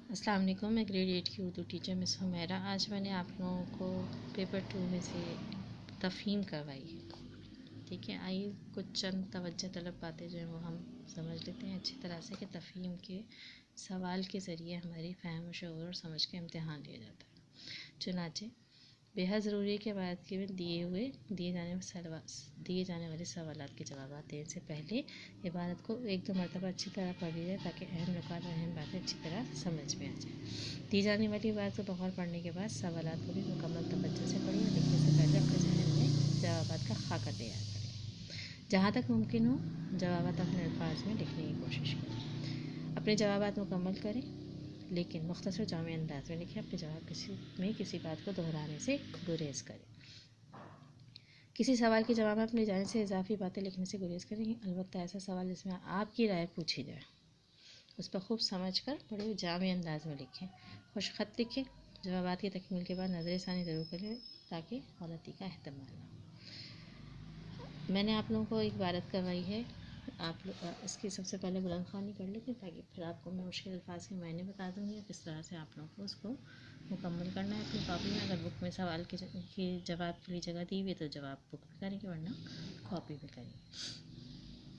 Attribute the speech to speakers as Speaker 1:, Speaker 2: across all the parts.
Speaker 1: अस्सलाम वालेकुम। मैं ग्रेड 8 की उर्दू टीचर मिस हुमैरा। आज मैंने आप लोगों को पेपर 2 में से तफ़हीम करवाई है। ठीक है, आइए कुछ चंद तवज्जो तलब बातें जो हैं वो हम समझ लेते हैं अच्छी तरह से कि तफ़हीम के सवाल के ज़रिए हमारी फ़हम, शऊर और समझ का इम्तिहान लिया जाता है। चुनांचे बेहद ज़रूरी है कि इबारत के में दिए जाने वाले सवालात के जवाब देने से पहले इबारत को एक दो मरतबा अच्छी तरह पढ़ लिया जाए ताकि अहम नुकात और अहम बातें अच्छी तरह समझ में आ जाए। दी जाने वाली इबारत को बगौर पढ़ने के बाद सवालात को भी मुकम्मल तवज्जो से पढ़िए और लिखने से पहले अपने ज़हन में जवाबात का खाका तैयार करें। जहाँ तक मुमकिन हो जवाबात अपने अल्फाज में लिखने की कोशिश करें। अपने जवाबात मुकम्मल करें लेकिन मुख्तसर जामे अंदाज में लिखें। अपने जवाब किसी बात को दोहराने से गुरेज करें। किसी सवाल के जवाब में अपने जाने से इजाफी बातें लिखने से गुरेज करें। अलबत्ता ऐसा सवाल जिसमें आपकी राय पूछी जाए उस पर खूब समझ कर बड़े जामे अंदाज में लिखें। खुश खत लिखें। जवाबात की तकमील के बाद नज़र षानी ज़रूर करें ताकि गलती का एहतमाल ना हो। मैंने आप लोगों को एक इबारत करवाई है, आप लोग इसकी सबसे पहले बुलंद ख़वानी कर लेते हैं ताकि फिर आपको मैं मुश्किल अल्फाज के मायने बता दूँगी किस तरह से आप लोगों को उसको मुकम्मल करना है अपनी कॉपी में। अगर बुक में सवाल के जवाब के लिए जगह दी हुई है तो जवाब बुक में करेंगे वरना कॉपी में करेंगे।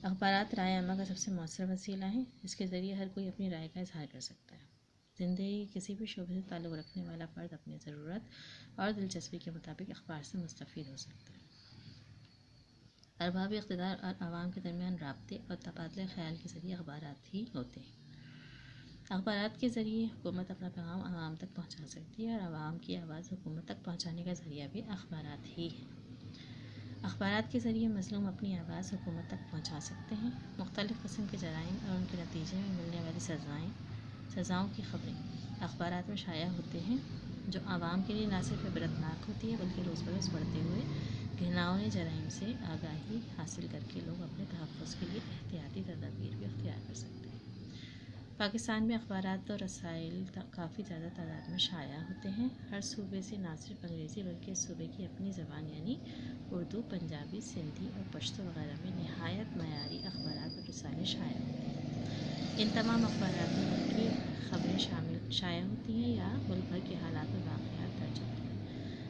Speaker 1: अखबारात राय अमा का सबसे मौसर वसीला है। इसके ज़रिए हर कोई अपनी राय का इजहार कर सकता है। ज़िंदगी किसी भी शोबे से ताल्लुक़ रखने वाला फ़र्द अपनी ज़रूरत और दिलचस्पी के मुताबिक अखबार से मुस्तफ़ीद हो सकता है। अरबाब इक़्तिदार और आवाम के दरमियान राब्ते और तबादले ख़याल के ज़रिए अखबारात ही होते हैं। अखबारात के ज़रिए हुकूमत अपना पैगाम आवाम तक पहुँचा सकती है और आवाम की आवाज़ हुकूमत तक पहुँचाने का ज़रिया भी अखबारात ही है। अखबारात के ज़रिए मज़लूम अपनी आवाज़ हुकूमत तक पहुँचा सकते हैं। मुख्तलिफ़ किस्म के जराइम और उनके नतीजे में मिलने वाली सज़ाओं की खबरें अखबारात में शाया होते हैं जो आवाम के लिए न सिर्फ इबरतनाक होती है बल्कि रोज़ बरोज़ बढ़ते हुए घिनौने जराइम से आगाही हासिल करके लोग अपने तहफ़्फ़ुज़ के लिए एहतियाती तदाबीर भी अख्तियार कर सकते हैं। पाकिस्तान में अखबारात और रसाइल काफ़ी ज़्यादा तादाद में शाया होते हैं। हर सूबे से न सिर्फ अंग्रेज़ी बल्कि इस सूबे की अपनी ज़बान यानी उर्दू, पंजाबी, सिंधी और पश्तो वगैरह में नहायत मयारी अखबारात और रसाइल शाया होते हैं। इन तमाम अखबारात में मुल्क की खबरें शाया होती हैं या मुल्क भर के हालात और वाक़यात दर्ज होते हैं।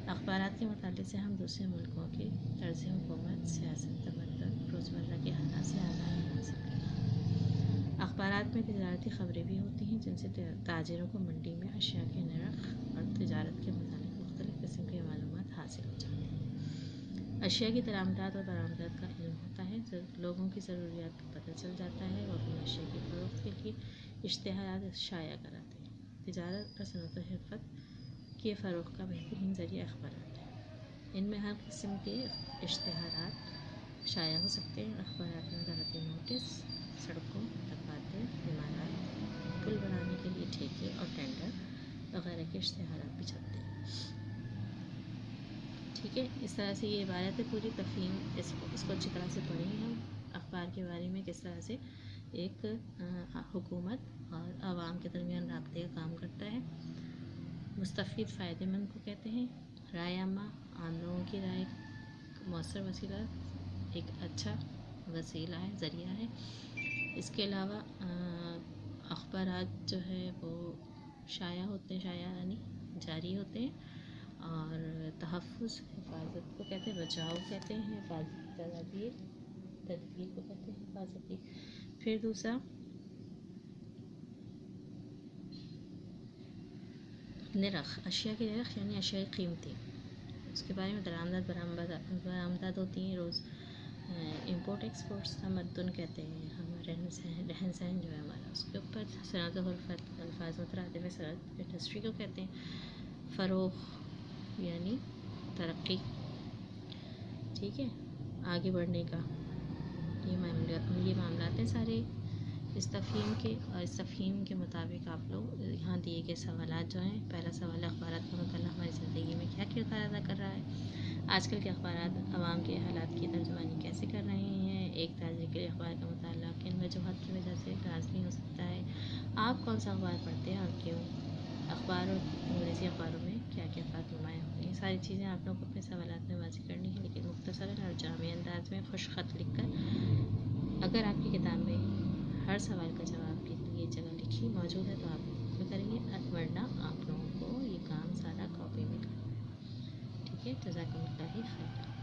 Speaker 1: अखबारात के मुताले से हम दूसरे मुल्कों के तर्ज़ हुकूमत, सियासत, तमद्दुन, रोज़मर्रा के हालात से आगाही हासिल करते हैं। अखबारात में तिजारती खबरें भी होती हैं जिनसे ताजिरों को मंडी में अशिया के नरख और तिजारत के मुतालिक मुख्तलिफ़ किस्म की मालूमात हासिल हो जाती हैं। अशिया की दरामदात और बरामदात का इल्म होता है। लोगों की ज़रूरियात का पता चल जाता है। वो अपनी अशिया की फ़रोख्त के लिए इश्तिहारात शाया कराते हैं। तिजारत और सनअत व हिरफत के फ़रोग़ का बेहतरीन ज़रिया अखबारात है। इनमें हर किस्म के इश्तिहारात शाया हो सकते हैं। अखबारात में ज़राअती नोटिस, सड़कों, तबादले, इमारत, पुल बनाने के लिए ठेके और टेंडर वगैरह के इश्तिहारात भी छपते हैं। ठीक है, इस तरह से ये इबारत है पूरी तफ़हीम। इसको अच्छी तरह से पढ़ेंगे हम अखबार के बारे में किस तरह से एक हुकूमत और आवाम के दरमियान राब्ते का काम करता है। मुस्तफ़ीद फ़ायदेमंद को कहते हैं। राय अम्मा आम लोगों की राय मौसर वसीला एक अच्छा वसीला है, ज़रिया है। इसके अलावा अखबारात जो है वो शाया होते हैं, शाया यानी जारी होते हैं। और तहफ़्फ़ुज़ हिफाजत को कहते हैं, बचाव कहते हैं, हिफाजती तदबीर को कहते हैं हिफाजती। फिर दूसरा निरख, अशिया की निरख यानी अशिया की कीमतें, उसके बारे में बरामदात होती हैं रोज़। इंपोर्ट एक्सपोर्ट्स तमद्दुन कहते हैं हमारे रहन सहन जो है हमारा, उसके ऊपर सनअत व अल्फाज मुतरादिफ में सनअत इंडस्ट्री को कहते हैं। फ़रोग़ यानी तरक्की, ठीक है, आगे बढ़ने का ये मामलात हैं सारे इस तफ़हीम के। और इस तफ़हीम के मुताबिक आप लोग यहाँ दिए गए सवालात जो हैं, पहला सवाल अखबारात का मतलब हमारी ज़िंदगी में क्या किरदार अदा कर रहा है। आजकल के अखबारात आवाम के हालात की तर्जुमानी कैसे कर रहे हैं। एक ताजिर के लिए अखबार का मुताला किन वजूहात की वजह से लाज़मी हो सकता है। आप कौन सा अखबार पढ़ते हैं और क्यों। अखबार और अंग्रेज़ी अखबारों में क्या क्या फ़र्क नुमायाँ होते हैं। सारी चीज़ें आप लोग को अपने सवालात में वाज़ेह करनी है लेकिन मुख्तसरन और जामे अंदाज में खुश खत लिख कर। अगर आपकी किताब में हर सवाल का जवाब के लिए जगह लिखी मौजूद है तो आप में करेंगे, رکھیے۔ جزاکم اللہ خیر۔